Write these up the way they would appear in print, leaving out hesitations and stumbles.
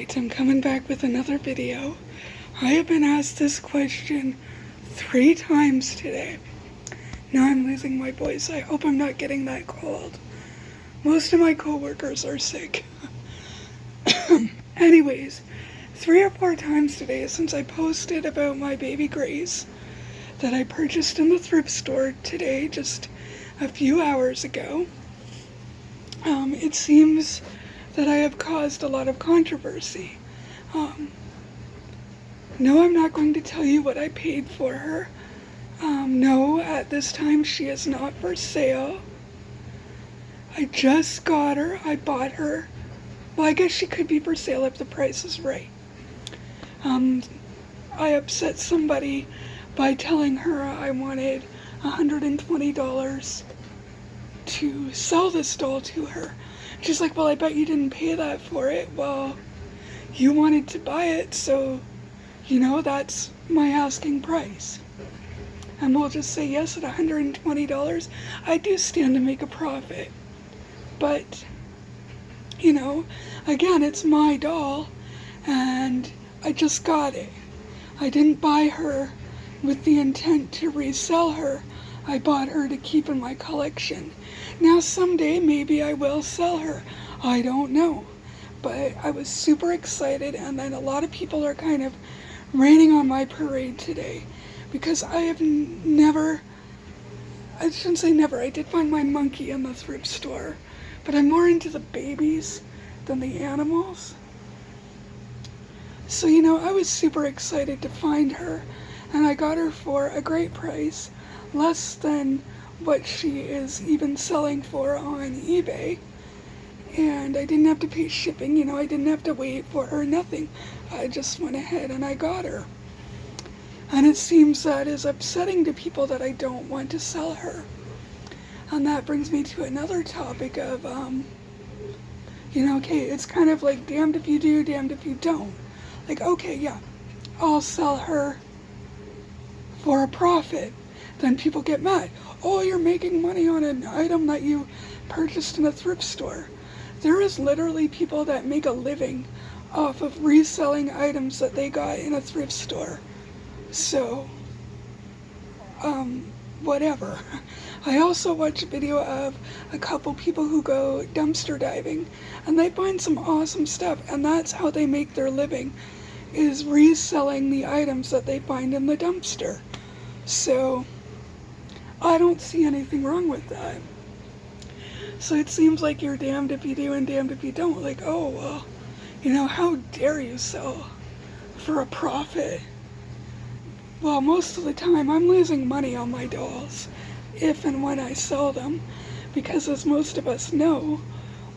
Alright, I'm coming back with another video. I have been asked this question 3 times today. Now I'm losing my voice. I hope I'm not getting that cold. Most of my coworkers are sick. Anyways, 3 or 4 times today since I posted about my baby Grace that I purchased in the thrift store today, just a few hours ago. It seems that I have caused a lot of controversy. No, I'm not going to tell you what I paid for her. No, at this time she is not for sale. I just got her. I bought her. Well, I guess she could be for sale if the price is right. I upset somebody by telling her I wanted $120 to sell this doll to her. She's like, well, I bet you didn't pay that for it. Well, you wanted to buy it, so, that's my asking price. And we'll just say yes, at $120, I do stand to make a profit. But, again, it's my doll, and I just got it. I didn't buy her with the intent to resell her. I bought her to keep in my collection. Now someday maybe I will sell her. I don't know. But I was super excited, and then a lot of people are kind of raining on my parade today because I shouldn't say never, I did find my monkey in the thrift store, but I'm more into the babies than the animals. So, I was super excited to find her, and I got her for a great price, less than what she is even selling for on eBay. And I didn't have to pay shipping, I didn't have to wait for her, nothing. I just went ahead and I got her. And it seems that is upsetting to people that I don't want to sell her. And that brings me to another topic of, okay, it's kind of like damned if you do, damned if you don't. Like, okay, yeah, I'll sell her for a profit. Then people get mad. Oh, you're making money on an item that you purchased in a thrift store. There is literally people that make a living off of reselling items that they got in a thrift store. So, whatever. I also watched a video of a couple people who go dumpster diving, and they find some awesome stuff, and that's how they make their living, is reselling the items that they find in the dumpster. So, I don't see anything wrong with that. So it seems like you're damned if you do and damned if you don't. Like, oh, well, how dare you sell for a profit? Well, most of the time I'm losing money on my dolls, if and when I sell them, because as most of us know,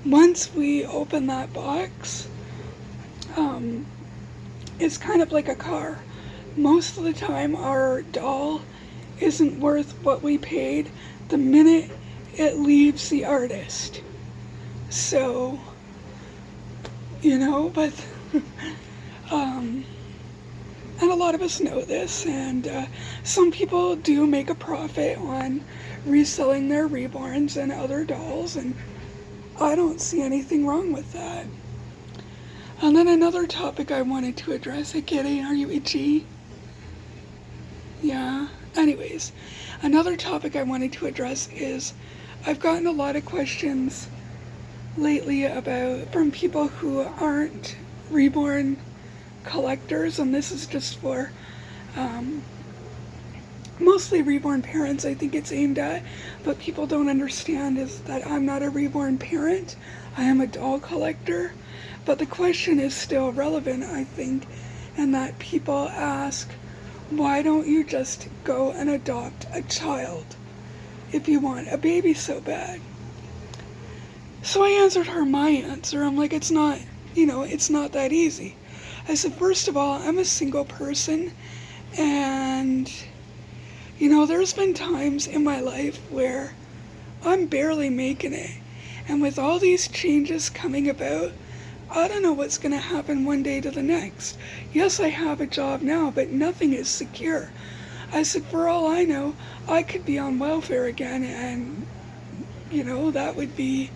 once we open that box, it's kind of like a car. Most of the time our doll isn't worth what we paid the minute it leaves the artist. So, but and a lot of us know this, and some people do make a profit on reselling their reborns and other dolls, and I don't see anything wrong with that. And then another topic I wanted to address. Hey kitty, are you itchy? Yeah. Anyways, another topic I wanted to address is I've gotten a lot of questions lately from people who aren't reborn collectors, and this is just for mostly reborn parents, I think it's aimed at, but people don't understand is that I'm not a reborn parent. I am a doll collector, but the question is still relevant, I think, and that people ask, why don't you just go and adopt a child if you want a baby so bad? So I answered her my answer. I'm like, it's not that easy. I said, first of all, I'm a single person, and, there's been times in my life where I'm barely making it. And with all these changes coming about, I don't know what's going to happen one day to the next. Yes, I have a job now, but nothing is secure. I said, for all I know, I could be on welfare again, and, that would be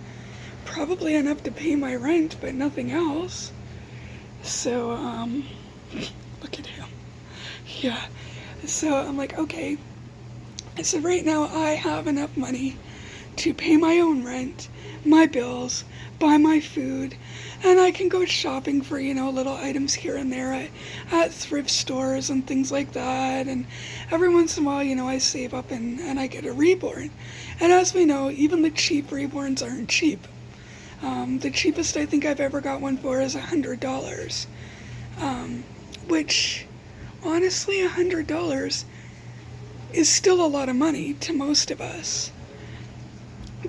probably enough to pay my rent, but nothing else. So, look at him. Yeah. So I'm like, okay. So right now I have enough money to pay my own rent, my bills, buy my food, and I can go shopping for, little items here and there at thrift stores and things like that. And every once in a while, I save up and I get a reborn. And as we know, even the cheap reborns aren't cheap. The cheapest I think I've ever got one for is $100, which honestly, $100 is still a lot of money to most of us.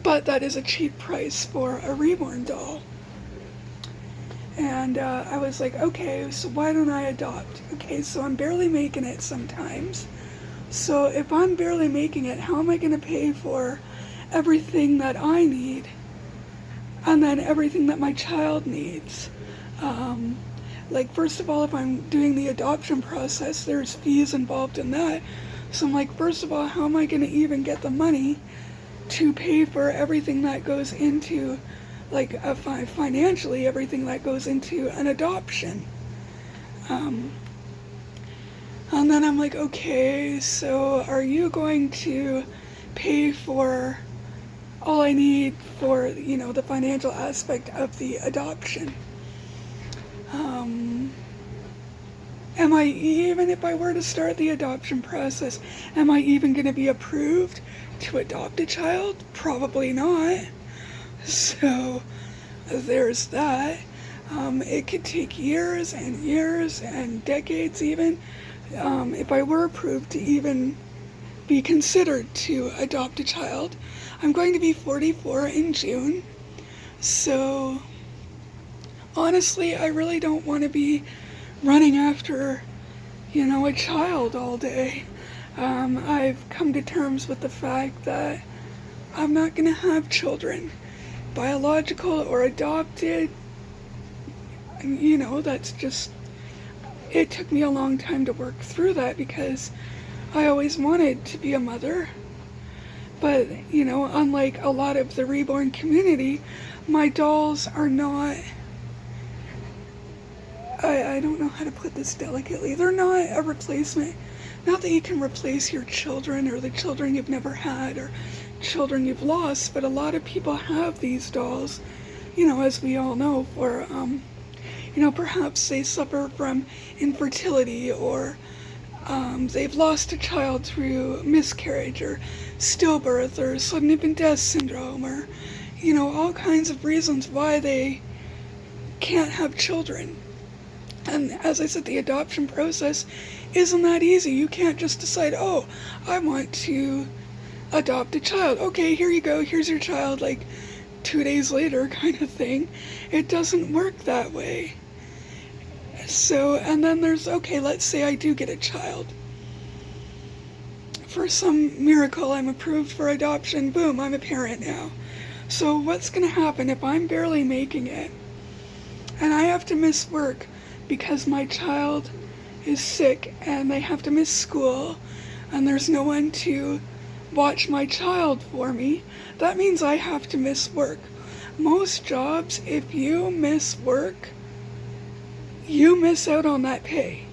But that is a cheap price for a reborn doll. And I was like, okay, so why don't I adopt? Okay, so I'm barely making it sometimes. So if I'm barely making it, how am I going to pay for everything that I need? And then everything that my child needs. First of all, if I'm doing the adoption process, there's fees involved in that. So I'm like, first of all, how am I going to even get the money to pay for everything that goes into, financially, everything that goes into an adoption? And then I'm like, okay, so are you going to pay for all I need for, the financial aspect of the adoption? Am I, even if I were to start the adoption process, am I even going to be approved to adopt a child? Probably not. So there's that. It could take years and years and decades even, if I were approved to even be considered to adopt a child. I'm going to be 44 in June, so honestly, I really don't want to be running after, a child all day. I've come to terms with the fact that I'm not going to have children, biological or adopted. That's just, it took me a long time to work through that because I always wanted to be a mother. But, unlike a lot of the reborn community, my dolls are not, I don't know how to put this delicately, they're not a replacement. Not that you can replace your children or the children you've never had or children you've lost, but a lot of people have these dolls, as we all know, for, perhaps they suffer from infertility or they've lost a child through miscarriage or stillbirth or sudden infant death syndrome or, all kinds of reasons why they can't have children. And as I said, the adoption process isn't that easy. You can't just decide, oh, I want to adopt a child. Okay, here you go, here's your child, 2 days later kind of thing. It doesn't work that way. So, and then there's, okay, let's say I do get a child. For some miracle, I'm approved for adoption. Boom, I'm a parent now. So what's going to happen if I'm barely making it and I have to miss work because my child is sick and they have to miss school and there's no one to watch my child for me? That means I have to miss work. Most jobs, if you miss work, you miss out on that pay.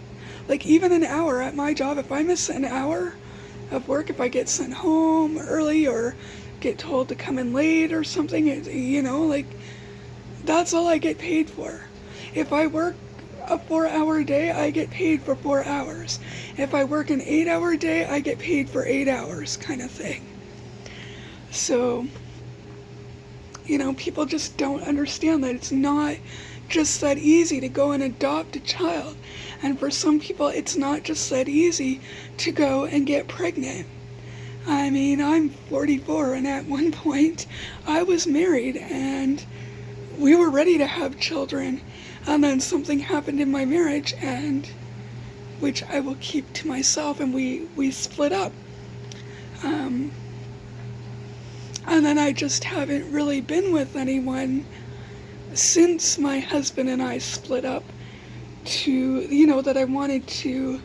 Even an hour at my job, if I miss an hour of work, if I get sent home early or get told to come in late or something, that's all I get paid for. If I work a 4-hour day, I get paid for 4 hours. If I work an 8-hour day, I get paid for 8 hours, kind of thing. So, people just don't understand that it's not just that easy to go and adopt a child. And for some people, it's not just that easy to go and get pregnant. I mean, I'm 44, and at one point, I was married, and we were ready to have children. And then something happened in my marriage, and which I will keep to myself, and we split up. And then I just haven't really been with anyone since my husband and I split up to, that I wanted to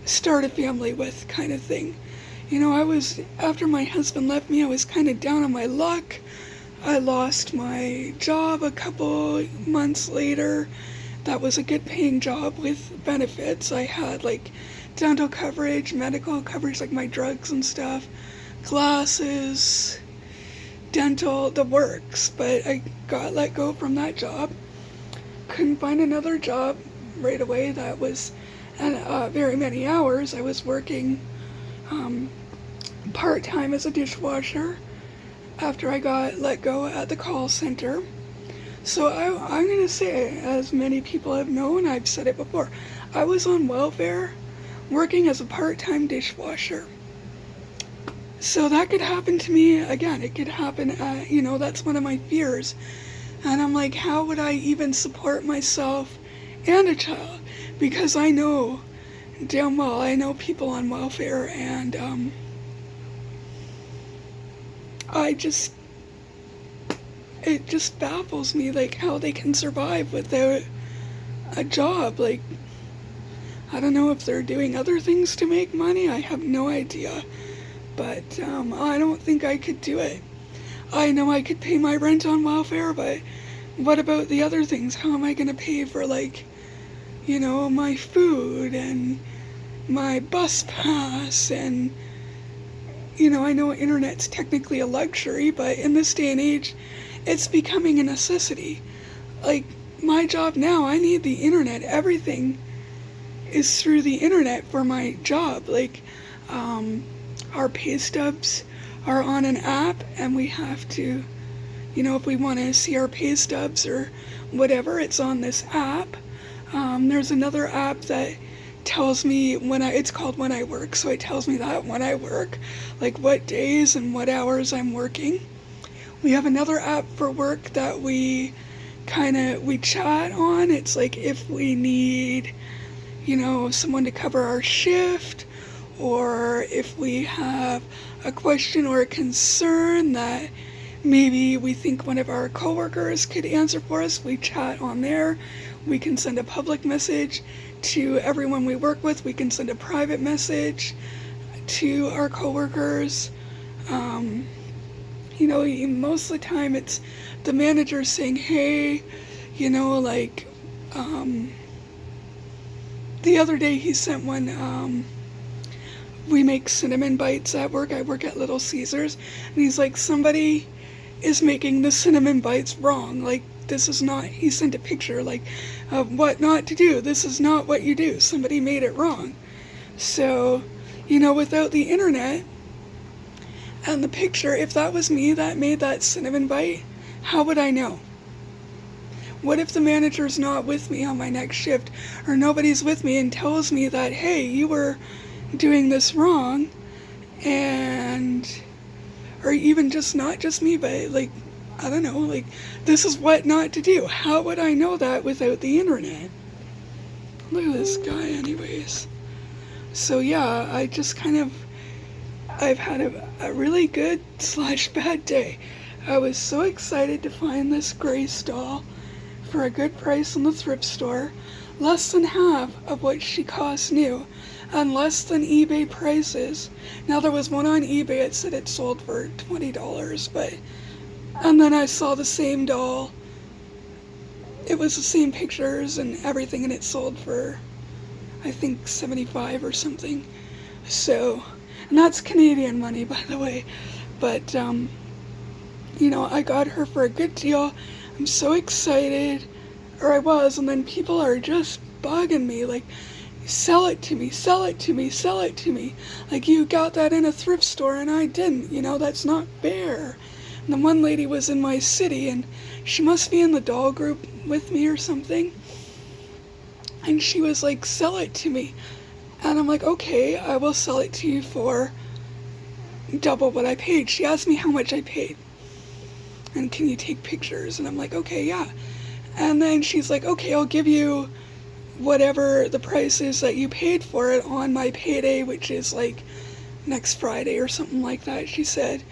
start a family with, kind of thing. After my husband left me, I was kind of down on my luck. I lost my job a couple months later, that was a good paying job with benefits. I had like dental coverage, medical coverage, like my drugs and stuff, glasses, dental, the works. But I got let go from that job. Couldn't find another job right away that was very many hours. I was working part-time as a dishwasher after I got let go at the call center. So I'm going to say, as many people have known, I've said it before, I was on welfare working as a part-time dishwasher. So that could happen to me again. It could happen, that's one of my fears. And I'm like, how would I even support myself and a child? Because I know damn well, I know people on welfare, and it just baffles me, like, how they can survive without a job. Like, I don't know if they're doing other things to make money. I have no idea. But I don't think I could do it. I know I could pay my rent on welfare, but what about the other things? How am I going to pay for, like, my food and my bus pass? And, I know internet's technically a luxury, but in this day and age, it's becoming a necessity. Like, my job now, I need the internet. Everything is through the internet for my job. Like, our pay stubs are on an app, and we have to, if we want to see our pay stubs or whatever, it's on this app. There's another app that tells me it's called When I Work, so it tells me that when I work, like what days and what hours I'm working. We have another app for work that we chat on. It's like if we need, someone to cover our shift, or if we have a question or a concern that maybe we think one of our coworkers could answer for us, we chat on there. We can send a public message to everyone we work with. We can send a private message to our coworkers. Most of the time it's the manager saying, hey, the other day he sent one, we make cinnamon bites at work. I work at Little Caesars, and he's like, somebody is making the cinnamon bites wrong. Like, this is not, he sent a picture, like, of what not to do. This is not what you do. Somebody made it wrong. So, without the internet and the picture, if that was me that made that cinnamon bite, how would I know? What if the manager's not with me on my next shift, or nobody's with me and tells me that, hey, you were doing this wrong, or even just not just me, but like, I don't know, like, this is what not to do. How would I know that without the internet? Look at this guy anyways. So yeah, I've had a really good / bad day. I was so excited to find this Grace doll for a good price in the thrift store, less than half of what she costs new, and less than eBay prices. Now there was one on eBay, it said it sold for $20, and then I saw the same doll, it was the same pictures and everything, and it sold for, I think, $75 or something. So, and that's Canadian money, by the way, but I got her for a good deal. I'm so excited, or I was, and then people are just bugging me, like, sell it to me, sell it to me, sell it to me. Like, you got that in a thrift store and I didn't, that's not fair. And the one lady was in my city, and she must be in the doll group with me or something. And she was like, sell it to me. And I'm like, okay, I will sell it to you for double what I paid. She asked me how much I paid. And can you take pictures? And I'm like, okay, yeah. And then she's like, okay, I'll give you whatever the price is that you paid for it on my payday, which is like next Friday or something like that, she said.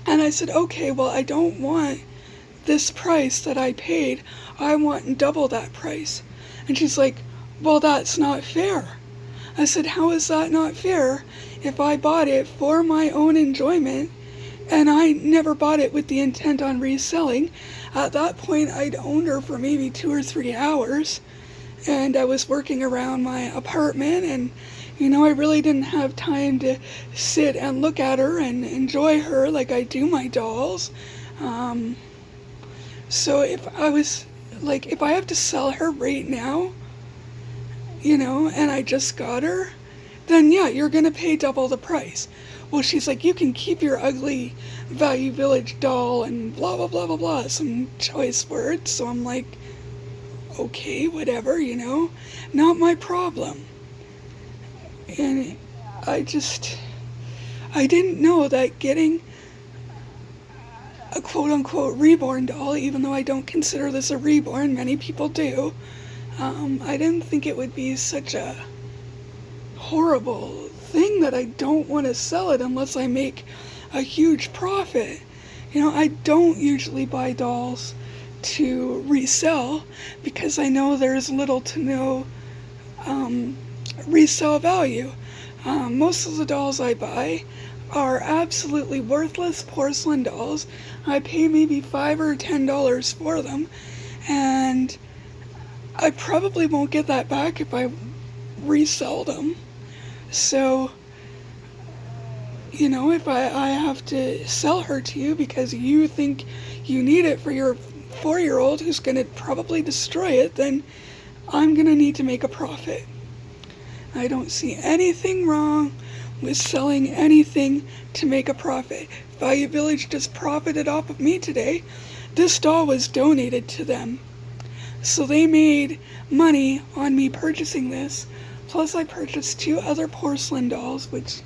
And I said, okay, well, I don't want this price that I paid. I want double that price. And she's like, well, that's not fair. I said, how is that not fair if I bought it for my own enjoyment, and I never bought it with the intent on reselling? at that point I'd owned her for maybe 2 or 3 hours, and I was working around my apartment, and I really didn't have time to sit and look at her and enjoy her like I do my dolls. So if I have to sell her right now, and I just got her, then yeah, you're gonna pay double the price. Well, she's like, you can keep your ugly Value Village doll and blah, blah, blah, blah, blah, some choice words. So I'm like, okay, whatever, not my problem. And I didn't know that getting a quote-unquote reborn doll, even though I don't consider this a reborn, many people do, I didn't think it would be such a horrible thing that I don't want to sell it unless I make a huge profit. I don't usually buy dolls to resell because I know there's little to no resale value. Most of the dolls I buy are absolutely worthless porcelain dolls. I pay maybe $5 or $10 for them, and I probably won't get that back if I resell them. So, if I have to sell her to you because you think you need it for your 4-year-old who's going to probably destroy it, then I'm going to need to make a profit. I don't see anything wrong with selling anything to make a profit. Value Village just profited off of me today. This doll was donated to them. So they made money on me purchasing this. Plus I purchased 2 other porcelain dolls, which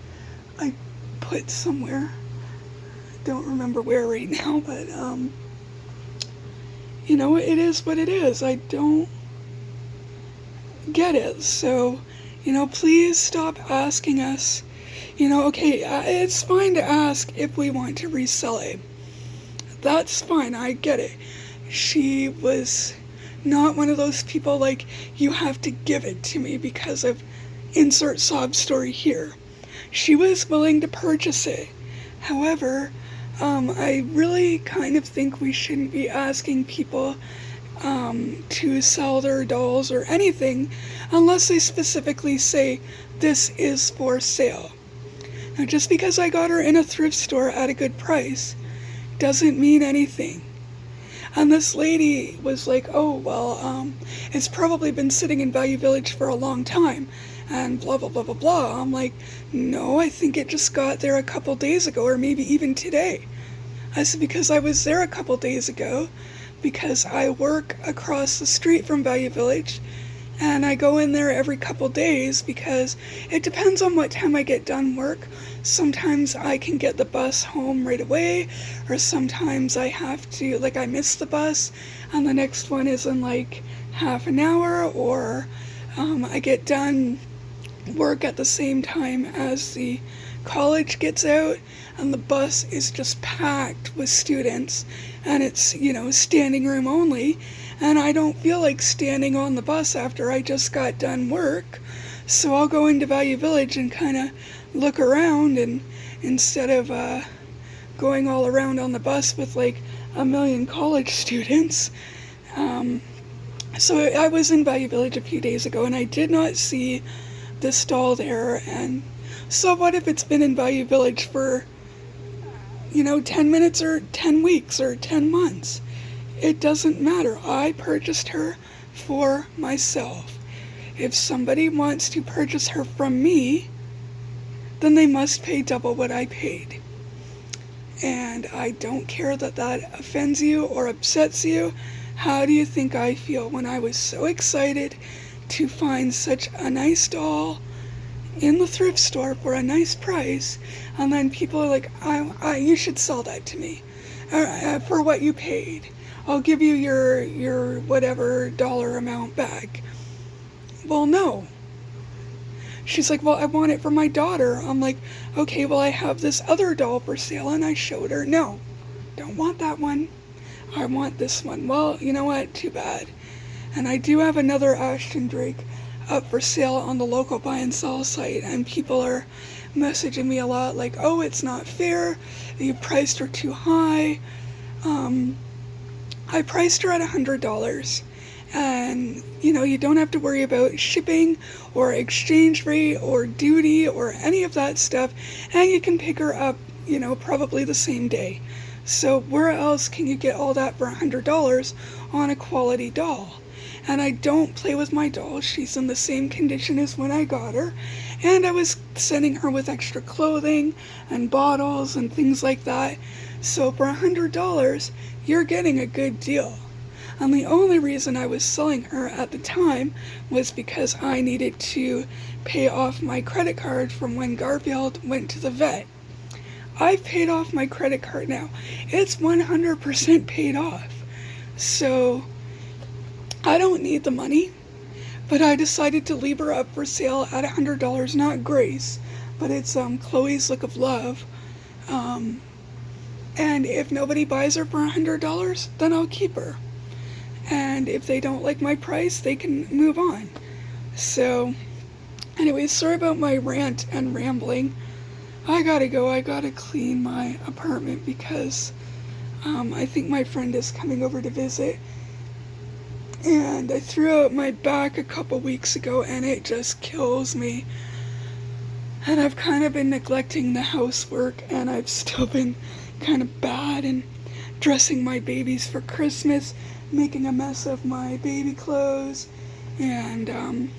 I put somewhere. I don't remember where right now, but it is what it is. I don't get it. So, please stop asking us. Okay, it's fine to ask if we want to resell it. That's fine, I get it. She was not one of those people like, you have to give it to me because of insert sob story here. She was willing to purchase it. However, I really kind of think we shouldn't be asking people to sell their dolls or anything unless they specifically say this is for sale. Now, just because I got her in a thrift store at a good price doesn't mean anything. And this lady was like, oh, well, it's probably been sitting in Value Village for a long time, and blah, blah, blah, blah, blah. I'm like, no, I think it just got there a couple days ago, or maybe even today. I said, because I was there a couple days ago, because I work across the street from Value Village, and I go in there every couple days because it depends on what time I get done work. Sometimes I can get the bus home right away, or sometimes I have to, I miss the bus and the next one is in half an hour, or I get done work at the same time as the college gets out and the bus is just packed with students and it's, standing room only. And I don't feel like standing on the bus after I just got done work. So I'll go into Value Village and kind of look around, and instead of going all around on the bus with a million college students. So I was in Value Village a few days ago and I did not see this doll there. And so what if it's been in Value Village for, 10 minutes or 10 weeks or 10 months? It doesn't matter. I purchased her for myself. If somebody wants to purchase her from me, then they must pay double what I paid. And I don't care that that offends you or upsets you. How do you think I feel when I was so excited to find such a nice doll in the thrift store for a nice price, and then people are like, you should sell that to me for what you paid. I'll give you your whatever dollar amount back. Well, no. She's like, well, I want it for my daughter. I'm like, okay, well, I have this other doll for sale, and I showed her. No, don't want that one. I want this one. Well, you know what? Too bad. And I do have another Ashton Drake up for sale on the local buy and sell site, and people are messaging me a lot like, oh, it's not fair. You priced her too high. I priced her at $100. And you don't have to worry about shipping or exchange rate or duty or any of that stuff, and you can pick her up probably the same day. So where else can you get all that for $100 on a quality doll? And I don't play with my doll. She's in the same condition as when I got her, and I was sending her with extra clothing and bottles and things like that. So for $100 you're getting a good deal. And the only reason I was selling her at the time was because I needed to pay off my credit card from when Garfield went to the vet. I've paid off my credit card now. It's 100% paid off. So I don't need the money, but I decided to leave her up for sale at $100, not Grace, but it's Chloe's Look of Love. And if nobody buys her for $100, then I'll keep her. And if they don't like my price, they can move on. So anyways, sorry about my rant and rambling. I gotta go. I gotta clean my apartment because I think my friend is coming over to visit. And I threw out my back a couple weeks ago and it just kills me. And I've kind of been neglecting the housework, and I've still been kind of bad and dressing my babies for Christmas, making a mess of my baby clothes. And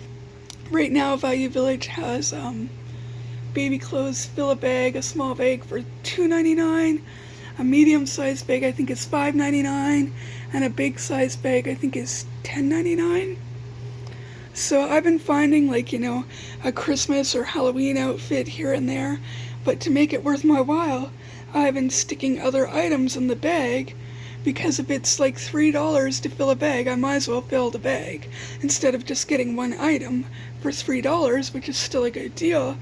right now Value Village has baby clothes Fill-A-Bag, a small bag for $2.99, a medium-sized bag I think is $5.99, and a big-sized bag I think is $10.99. So I've been finding a Christmas or Halloween outfit here and there, but to make it worth my while, I've been sticking other items in the bag, because if it's like $3 to fill a bag, I might as well fill the bag instead of just getting one item for $3, which is still a good deal.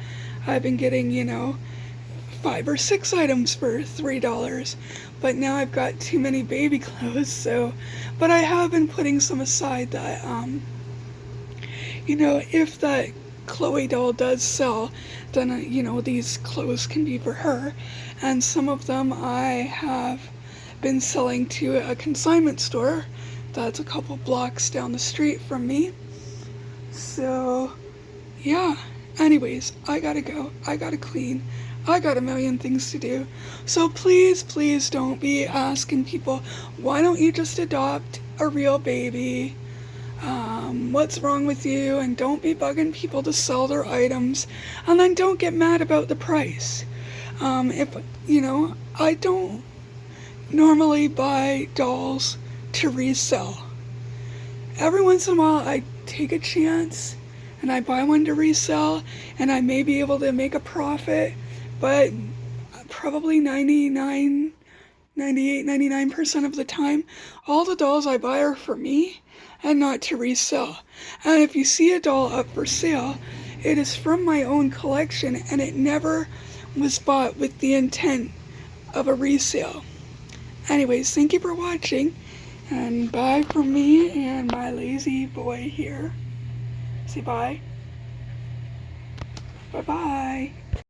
I've been getting 5 or 6 items for $3, but now I've got too many baby clothes. But I have been putting some aside that if that Chloe doll does sell, then these clothes can be for her. And some of them I have been selling to a consignment store that's a couple blocks down the street from me. So yeah, anyways, I gotta go. I gotta clean. I got a million things to do. So please don't be asking people, why don't you just adopt a real baby? What's wrong with you? And don't be bugging people to sell their items, and then don't get mad about the price. I don't normally buy dolls to resell. Every once in a while I take a chance and I buy one to resell, and I may be able to make a profit, but probably 99% of the time, all the dolls I buy are for me and not to resell. And if you see a doll up for sale, it is from my own collection, and it never was bought with the intent of a resale. Anyways, thank you for watching, and bye from me and my lazy boy here. Say bye. Bye-bye.